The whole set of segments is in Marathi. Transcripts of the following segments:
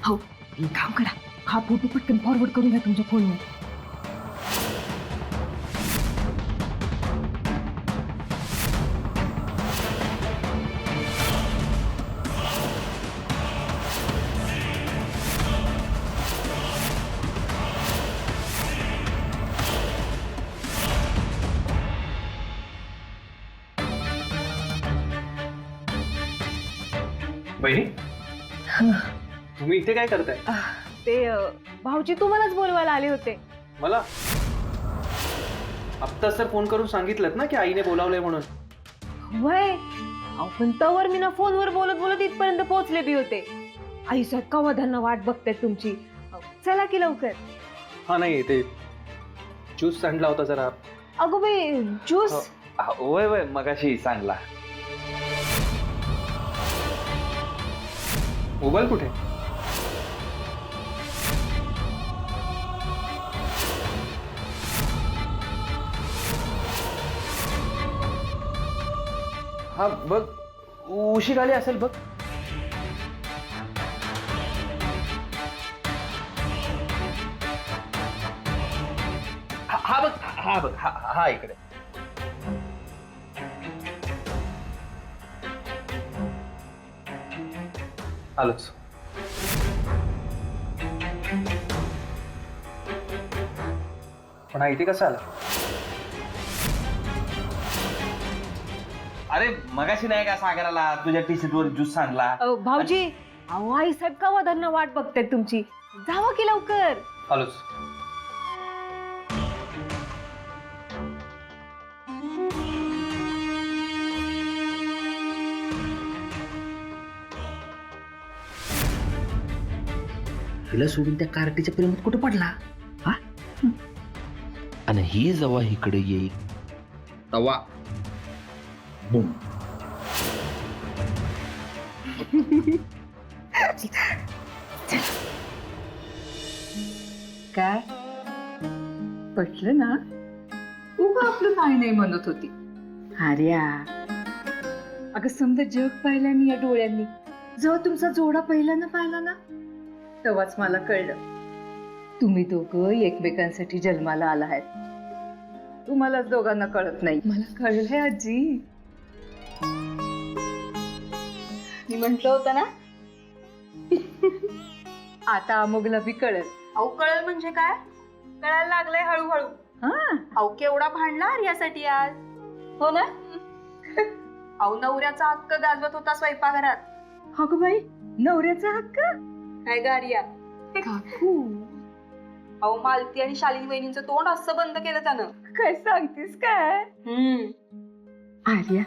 हो, एक काम करा, हा फोटो पटकन फॉरवर्ड करून घ्या तुमच्या फोनवर. बहिणी, तुम्ही इथे काय करताय? ते भाऊजी तुम्हालाच बोलवायला आले होते. मला आत्ताच तर फोन करून सांगितलं ना की आईने बोलावलंय म्हणून. वय पण तवर मी ना फोनवर बोलत बोलत इथपर्यंत पोहोचले बी होते. आई साहेब कवा त्यांना वाट बघतायत तुमची. चला की लवकर. हा नाही, ते ज्यूस सांडला होता जरा. अगो बाई, ज्यूस? वय वय मगाशी सांगला. मोबाईल कुठे? हा बघ, उशीर आली असेल बघ. हा बघ, हा बघ, हा इकडे. आलोच. पण हा इथे कसं आला? अरे मगाशी नाही का सागराला तुझ्या टी शर्ट वर ज्यूस सांडला. भाऊजी, अहो आई साहेब कवा त्यांना वाट बघतायत तुमची. जावा की लवकर. आलोच. हिला सोडून त्या कार्टीच्या प्रेमात कुठे पडला हा? आणि ही जेव्हा इकडे येईल तवा बुम. काय पटलं ना? उगा आपलं नाही म्हणत होती. आर्या, अगं समजा जग पाहिलं मी या डोळ्यांनी. जेव्हा तुमचा जोडा पहिल्यांदा पाहिला ना, तेव्हाच मला कळलं तुम्ही दोघं एकमेकांसाठी जन्माला आला आहेत. तुम्हालाच दोघांना कळत नाही. मला कळलंय आजी. मी म्हंटल होतं ना. आता अमोगला बी कळल. अहो कळल म्हणजे काय? कळायला लागलंय हळूहळू. अहो केवढा भांडला आर्यासाठी आज. हो ना? अहो नवऱ्याचा हक्क गाजवत होता स्वयंपाकघरात. अगं बाई, नवऱ्याचा हक्क? काय ग आर्या? काकू, अहो मालती आणि शालिनी वहिनींचं तोंड असं बंद केलं त्यानं. काय सांगतेस काय? आर्या,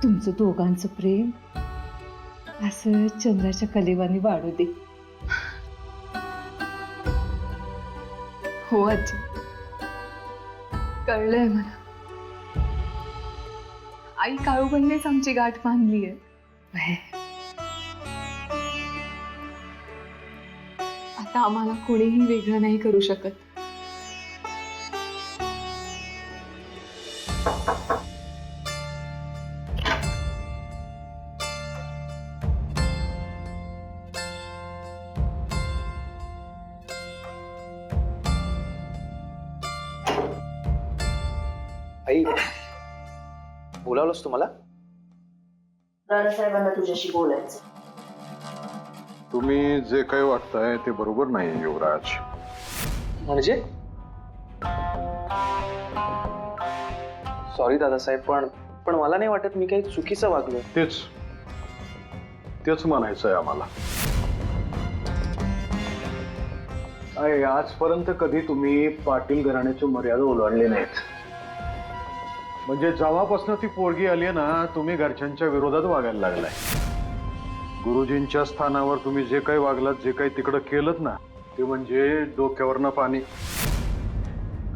तुमचं दोघांचं प्रेम असं चंद्राच्या कलेवानी वाढू दे. हो आजी, कळलंय मला. आई काळूबाईनेच आमची गाठ बांधली आहे. आता आम्हाला कोणीही वेगळं नाही करू शकत. आई, बोलावलंस तुम्हाला? दादासाहेबांना तुझ्याशी बोलायचं. तुम्ही जे काही वाटताय ते बरोबर नाही युवराज. म्हणजे? सॉरी दादासाहेब, पण मला नाही वाटत मी काही चुकीचं वागलो. तेच म्हणायचंय आम्हाला. आजपर्यंत कधी तुम्ही पाटील घराण्याची मर्यादा ओलांडली नाहीत. म्हणजे जेव्हापासून ती पोरगी आली ना, तुम्ही घरच्यांच्या विरोधात वागायला लागलाय. गुरुजींच्या स्थानावर तुम्ही जे काही वागलात, जे काही तिकडं केलं ना, ते म्हणजे डोक्यावरनं पाणी.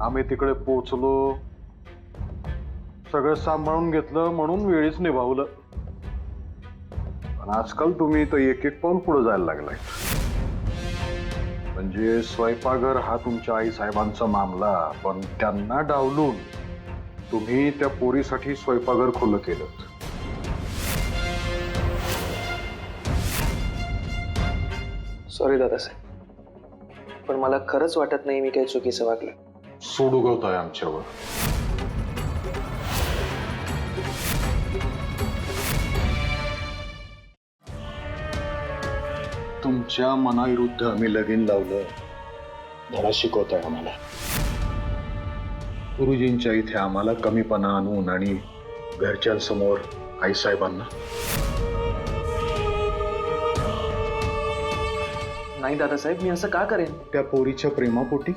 आम्ही तिकडे पोचलो, सगळं सांभाळून घेतलं म्हणून वेळीच निभावलं. पण आजकाल तुम्ही तर एक एक पाऊल पुढे जायला लागलाय. म्हणजे स्वयंपाकघर हा तुमच्या आई साहेबांचा मामला, पण त्यांना डावलून तुम्ही त्या पोरीसाठी स्वयंपाकघर खुलं केलं. सॉरी दादासाहेब, पण मला खरंच वाटत नाही मी काही चुकीचं वागलं. सूड उगवतोय आमच्यावर. तुमच्या मनाविरुद्ध आम्ही लगीन लावलं, धडा शिकवताय आम्हाला. गुरुजींच्या इथे आम्हाला कमीपणा आणून आणि घरच्यांसमोर आईसाहेबांना. नाही दादासाहेब, मी असं का करेन? त्या पोरीच्या प्रेमापोटी.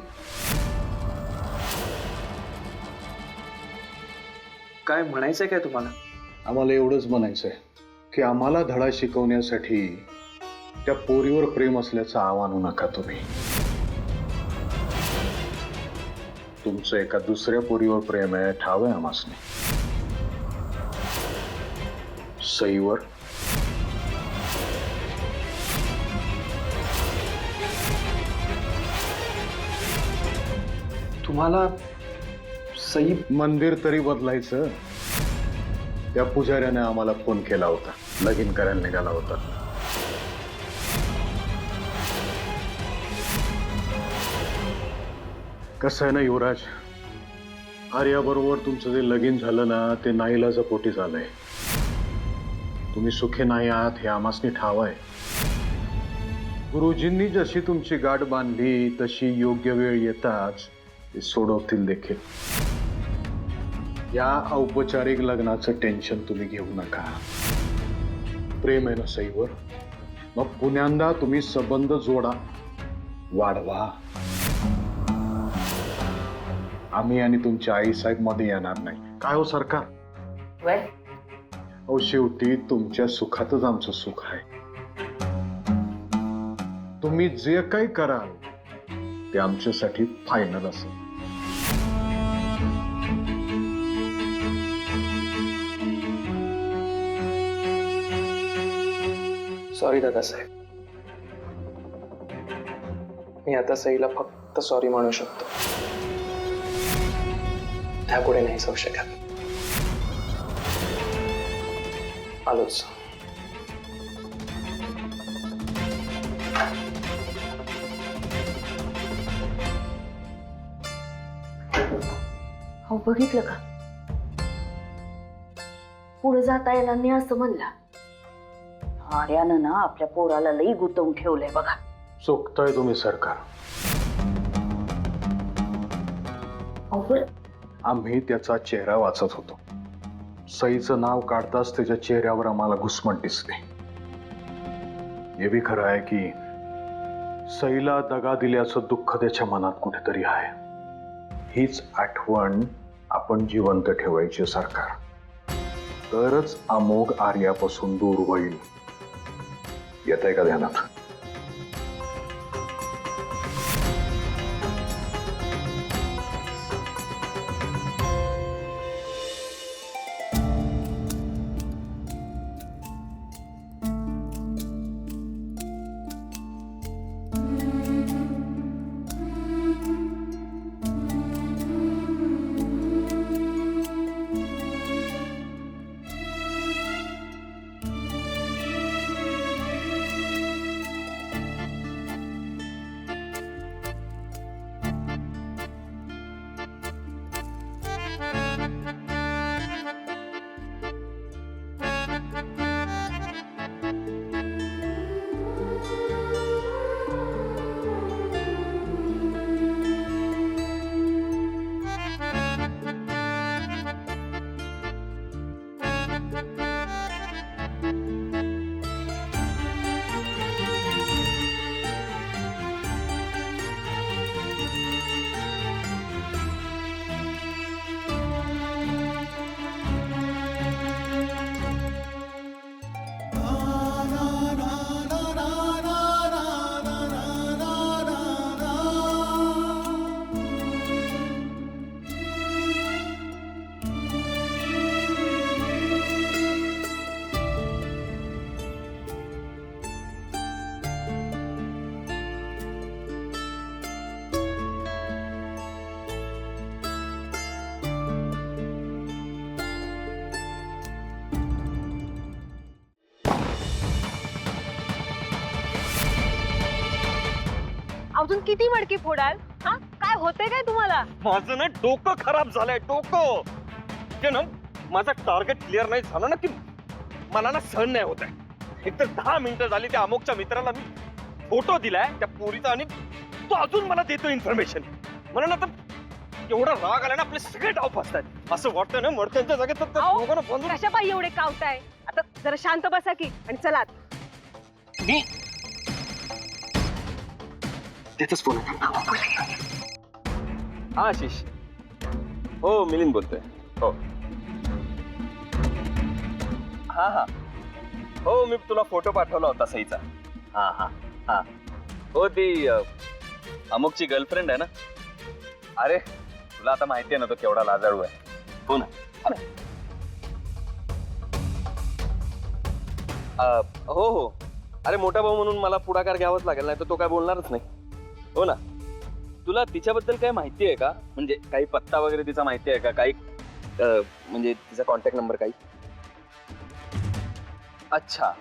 काय म्हणायचंय काय तुम्हाला? आम्हाला एवढंच म्हणायचंय की आम्हाला धडा शिकवण्यासाठी त्या पोरीवर प्रेम असल्याचं आव्हान नका तुम्ही. तुमचं एका दुसऱ्या पोरीवर प्रेम आहे ठाव आहे आम्हासने. सईवर. तुम्हाला सई. मंदिर तरी बदलायचं. त्या पुजाऱ्याने आम्हाला फोन केला होता, लगीन करायला निघाला होता. कसं आहे ना युवराज, आर्याबरोबर तुमचं जे लगीन झालं ना ते नाईलाजा पोटी झालंय. तुम्ही सुखी नाही आहात हे आम्हासनी ठाव आहे. गुरुजींनी जशी तुमची गाठ बांधली तशी योग्य वेळ येताच ते सोडवतील देखील. या औपचारिक लग्नाचं टेन्शन तुम्ही घेऊ नका. प्रेम आहे ना सईवर, मग पुण्यांदा तुम्ही संबंध जोडा, वाढवा. आम्ही आणि तुमच्या आई साहेब मध्ये येणार नाही. काय हो सरकार? अहो शेवटी तुमच्या सुखातच आमचं सुख आहे. तुम्ही जे काही कराल ते आमच्यासाठी फायनल असेल. सॉरी दादासाहेब, मी आता सईला फक्त सॉरी म्हणू शकतो, त्यापुढे नाही जाऊ शकत. आलोच. हो बघितलं का, पुढे जाता येणार नाही असं म्हणला. आर्यानं ना आपल्या पोराला लई गुंतवून ठेवलंय बघा. चुकताय तुम्ही सरकार. आम्ही त्याचा चेहरा वाचत होतो. सईचं नाव काढताच त्याच्या चेहऱ्यावर आम्हाला घुसमट दिसली. हे बी खरं आहे की सईला दगा दिल्याचं दुःख त्याच्या मनात कुठेतरी आहे. हीच आठवण आपण जिवंत ठेवायची सरकार, तरच अमोघ आर्यापासून दूर होईल. येत आहे का ध्यानात? अजून किती मडकी फोडाल? हा, काय होतंय काय तुम्हाला? माझं ना डोकं खराब झालंय, डोकं. ते ना माझा टार्गेट क्लिअर नाही झालं ना की मला ना सहन नाही होत आहे. एक तर 10 मिनिटं झाली त्या अमोकच्या मित्राला मी फोटो दिलाय त्या पोरीचा आणि तो अजून मला देतो इन्फॉर्मेशन. मला ना तर एवढा राग आला ना, आपले सगळे डाव फसतात. असं वाटतं ना मडक्यांच्या जागेत तर त्या अहो, दोघांना बांधून- कशा पायी एवढे कावताय? आता जरा शांत बसा की आणि चला. मी त्याचाच फोन हा आशिष. हो मिलिंद बोलतोय. हो हा हा हो, मी तुला फोटो पाठवला होता सईचा. हा हा हा हो, ती अमुकची गर्लफ्रेंड आहे ना. अरे तुला आता माहिती आहे ना तो केवढा लाजाळू आहे. हो ना. हो हो, अरे मोठा भाऊ म्हणून मला पुढाकार घ्यावाच लागेल, नाही तर तो काय बोलणारच नाही. हो ना. तुला तिच्याबद्दल काय माहिती आहे का? म्हणजे काही पत्ता वगैरे तिचा माहिती आहे का? काही म्हणजे तिचा कॉन्टॅक्ट नंबर काही? अच्छा,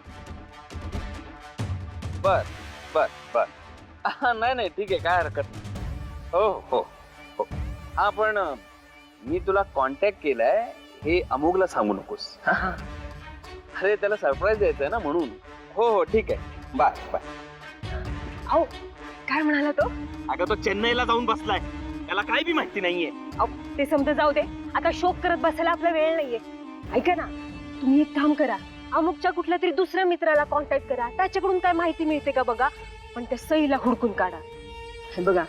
बर बर बर. नाही नाही ठीक आहे, काय हरकत नाही. हो हो हो. हा पण मी तुला कॉन्टॅक्ट केलाय हे अमोघला सांगू नकोस. अरे त्याला सरप्राईज द्यायचंय ना म्हणून. हो हो ठीक आहे, बाय बाय. अहो, काय म्हणाला तो? अगं तो चेन्नईला जाऊन बसलाय, त्याला काय बी माहिती नाहीये. अहो, ते समजा जाऊ दे. आता शोक करत बसायला आपला वेळ नाहीये. ऐका ना, तुम्ही एक काम करा, अमुकच्या कुठल्या तरी दुसऱ्या मित्राला कॉन्टॅक्ट करा, त्याच्याकडून काय माहिती मिळते का बघा, पण त्या सईला हुडकून काढा. हे बघा,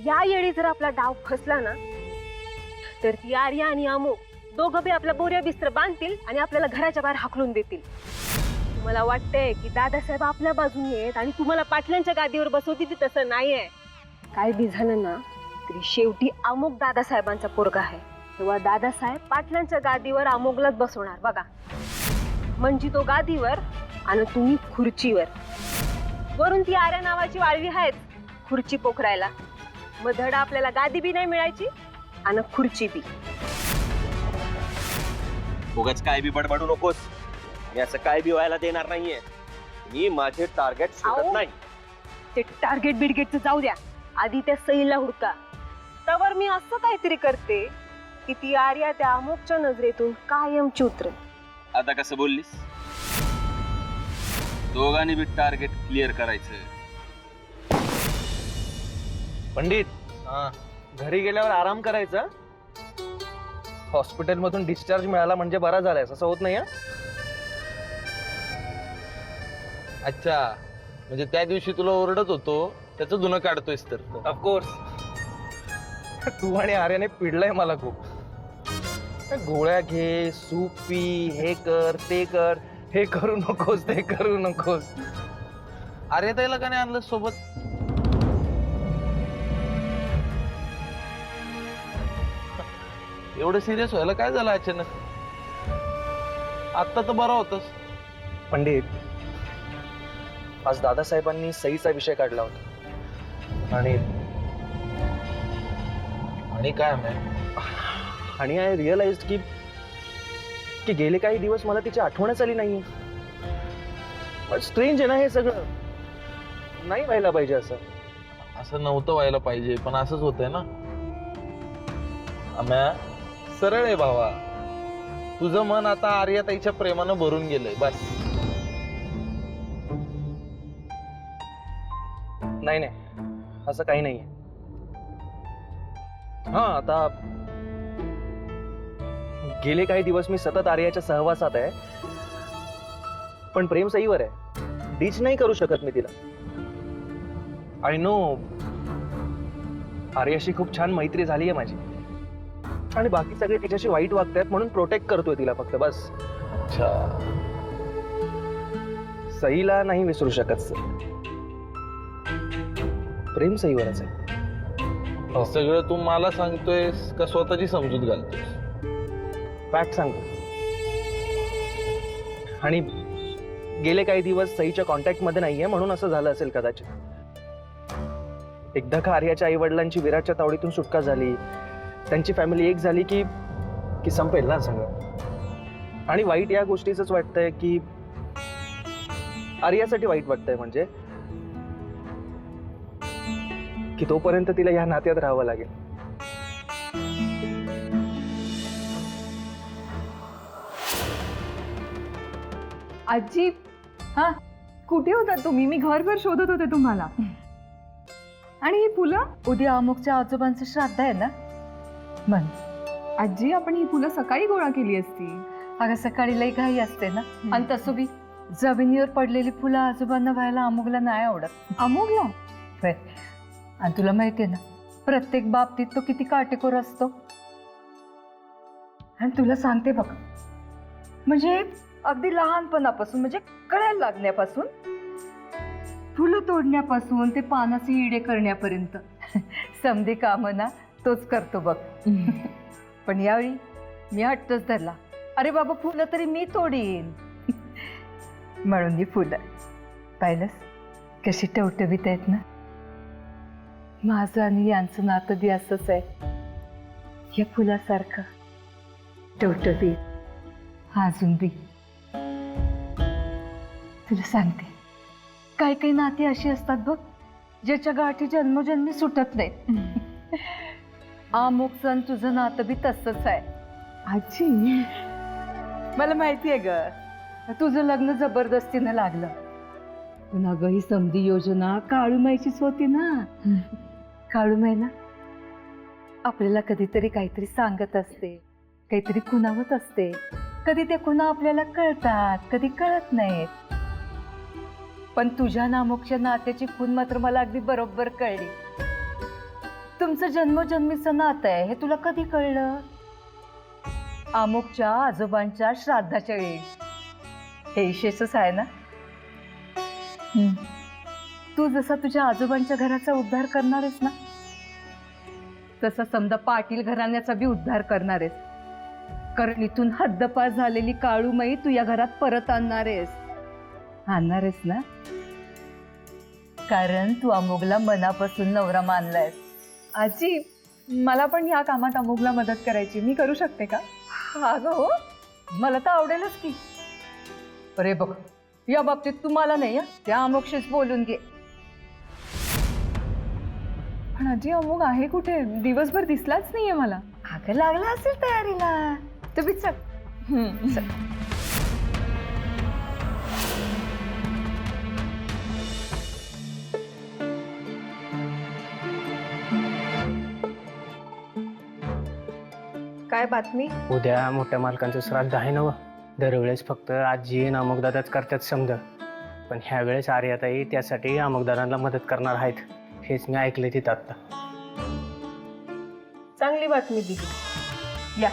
या येळी जर आपला डाव फसला ना, तर ती आर्या आणि अमुक दोघं बी आपल्या बोऱ्या बिस्तर बांधतील आणि आपल्याला घराच्या बाहेर हाकलून देतील. तुम्हाला वाटतंय की दादासाहेब आपल्या बाजूने आहेत आणि तुम्हाला पाटलांच्या गादीवर बसवतील, तसं नाहीये. काय बी झालं ना तरी शेवटी अमुक दादासाहेबांचा पोरगा आहे, तेव्हा दादासाहेब पाटलांच्या गादीवर अमोघलाच बसवणार बघा. म्हणजे तो गादीवर आणि तुम्ही खुर्चीवर. वरून ती आर्या नावाची वाळवी आहेत खुर्ची पोखरायला. मग धड आपल्याला गादी बी नाही मिळायची आणि खुर्ची बी. उगाच काय बी बडबडू नकोस. मी असं काय बी व्हायला देणार नाहीये. मी माझे टार्गेट सोडत अहो. नाही. ते टार्गेट बिडगेटचं जाऊ द्या, आधी त्या सईला हुडका. त्यावर मी असं काहीतरी करते की ती आर्या त्या अमुकच्या नजरेतून कायमची उतरेल. आता कसं बोललीस? दोघांनी बी टार्गेट क्लिअर करायचं. पंडित, घरी गेल्यावर आराम करायचा. हॉस्पिटल मधून डिस्चार्ज मिळाला म्हणजे बरा झालाय, असं होत नाही. अच्छा, म्हणजे त्या दिवशी तुला ओरडत होतो त्याचं धुणं काढतोयस तर. ऑफकोर्स. तू आणि आर्याने पिडलंय मला खूप. गोळ्या घे, सूप पी, हे कर ते कर, हे करू नकोस ते करू नकोस. अरे त्याला का नाही आणलं सोबत? एवढं सिरियस व्हायला काय झालं अचानक? आता तर बरा होतास. पंडित, आज दादासाहेबांनी सईचा विषय काढला होता आणि काय मॅम? आणि आय रिअलाइज की गेले काही दिवस मला तिची आठवणच आली नाहीये. पण स्ट्रेंज आहे ना हे सगळं. नाही व्हायला पाहिजे असं. असं नव्हतं व्हायला पाहिजे, पण असंच होतंय ना. अम्या, सरळ आहे भावा. तुझं मन आता आर्याताईच्या प्रेमानं भरून गेलंय बस. नाही नाही, असं काही नाहीये. हा, आता गेले काही दिवस मी सतत आर्याच्या सहवासात आहे, पण प्रेम सईवर आहे. डीच नाही करू शकत मी तिला. आय नो, आर्याशी खूप छान मैत्री झाली आहे माझी, आणि बाकी सगळे तिच्याशी वाईट वागतायत म्हणून प्रोटेक्ट करतोय तिला फक्त, बस. अच्छा, सईला नाही विसरू शकत सर. प्रेम सईवरच आहे. हे सगळं तू मला सांगतोयस का स्वतःची समजूत घालतोयस? फॅक्ट सांगतो. आणि गेले काही दिवस सईच्या कॉन्टॅक्ट मध्ये नाहीये म्हणून असं झालं असेल कदाचित. एकदा का आर्याच्या आई वडिलांची विराटच्या तावडीतून सुटका झाली, त्यांची फॅमिली एक झाली की संपेल ना सगळं. आणि वाईट या गोष्टीच वाटतंय की आर्यासाठी वाईट वाटतंय, म्हणजे की तोपर्यंत तिला ह्या नात्यात राहावं लागेल. आजी, हा कुठे होता तुम्ही? मी घरभर शोधत होते तुम्हाला. आणि ही फुलं? उद्या अमुकच्या आजोबांचं श्राद्ध आहे ना, म्हण. आजी, आपण ही फुलं सकाळी गोळा केली असती. अगं सकाळी लई घाई असते ना. आणि तसं बी जमिनीवर पडलेली फुलं आजोबांना व्हायला अमुकला नाही आवडत. अमुकला? होय. आणि तुला माहितीये ना, प्रत्येक बाबतीत तो किती काटेकोर असतो. आणि तुला सांगते बघ, म्हणजे अगदी लहानपणापासून, म्हणजे कळायला लागण्यापासून, फुलं तोडण्यापासून ते पानाचे इडे करण्यापर्यंत समधी कामं ना तोच करतो बघ. पण यावेळी मी हट्टच धरला. अरे बाबा, फुलं तरी मी तोडीन. म्हणून ही फुलं पाहिलंस कशी टवटवीत आहेत ना. माझं आणि यांचं नातं बी असंच आहे, या फुलासारखं टवटवीत अजून बी. तुला सांगते, काही काही नाती अशी असतात बघ, ज्याच्या गाठी जन्मोजन्मी सुटत नाहीत. अमुकचं तुझं नातं बी तसंच आहे. आजी, मला माहिती आहे ग, तुझं लग्न जबरदस्तीनं लागलं. पण अगं ही समधी योजना काळूमाईचीच होती ना. काळूमाई ना आपल्याला कधीतरी काहीतरी सांगत असते, काहीतरी खुणावत असते. कधी ते खुणा आपल्याला कळतात, कधी कळत नाहीत. पण तुझ्या नामुकच्या नात्याची खून मात्र मला अगदी बरोबर कळली. तुमचं जन्मोजन्मीचं नातं आहे हे तुला कधी कळलं? अमुकच्या आजोबांच्या श्राद्धाच्या वेळी. हे विशेषच आहे ना. तू जसा तुझ्या आजोबांच्या घराचा उद्धार करणार आहेस ना, तसा समजा पाटील घराण्याचा बी उद्धार करणार आहेस. कारण इथून हद्दपार झालेली काळूमाई तू या घरात परत आणणार आहेस ना. कारण तू अमोघला मनापासून नवरा मानलायस. आजी, मला पण ह्या कामात अमोघला मदत करायची, मी करू शकते का? अगं हो, मला तर आवडेलच की. अरे बघ, या बाबतीत तुम्हाला नाही, त्या अमोक्षीच बोलून घे. पण आजी, अमोघ आहे कुठे? दिवसभर दिसलाच नाहीये मला. अगं लागला असेल तयारीला. तुम्ही चल. काय बातमी? उद्या मोठ्या मालकांचं श्राद्ध आहे ना. दरवेळेस फक्त आजी आणि अमुकदादाच करतात समजा, पण ह्या वेळेस आर्याताई त्यासाठी अमुकदादांना मदत करणार आहेत, हेच मी ऐकले तिथं आत्ता. चांगली बातमी दिली. या.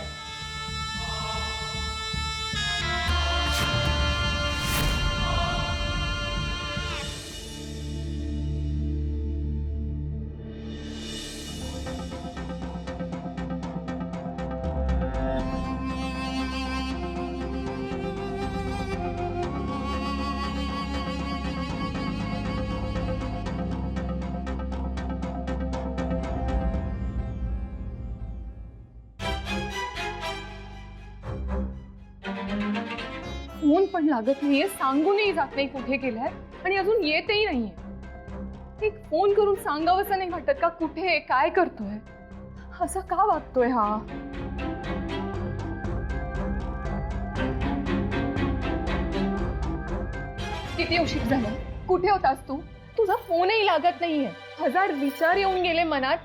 फोन पण लागत नाहीये, सांगूनही जात नाही कुठे गेलाय, आणि अजून येतही नाहीये. एक फोन करून सांगावंसं नाही वाटत का कुठे आहे, काय करतोय? असा का वागतोय हा? किती उशीर झाला? कुठे होतास तू? तुझा फोनही लागत नाहीये. हजार विचार येऊन गेले मनात,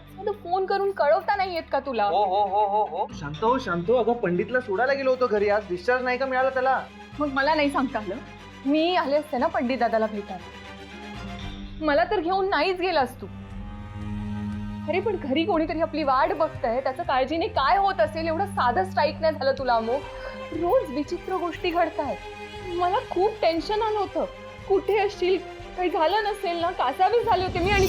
फोन करून कळवता नाहीयेत का तुला? हो. शांत हो. अगं पंडितला सोडायला गेलो होतो घरी, आज डिस्चार्ज नाही का मिळाला त्याला? मग मला नाही सांगता आलं? मी आले असते ना पंडित दादाला भेटायला. मला तर घेऊन नाहीच गेलास तू. अरे पण घरी कोणीतरी आपली वाट बघतंय, त्याचं काळजीने काय होत असेल एवढं साधं स्ट्राईक नाही झालं तुला? अमोघ, रोज विचित्र गोष्टी घडतायत. मला खूप टेन्शन आलं होतं. कुठे असशील, काही झालं नसेल ना, कासावीस झाले होते मी. आणि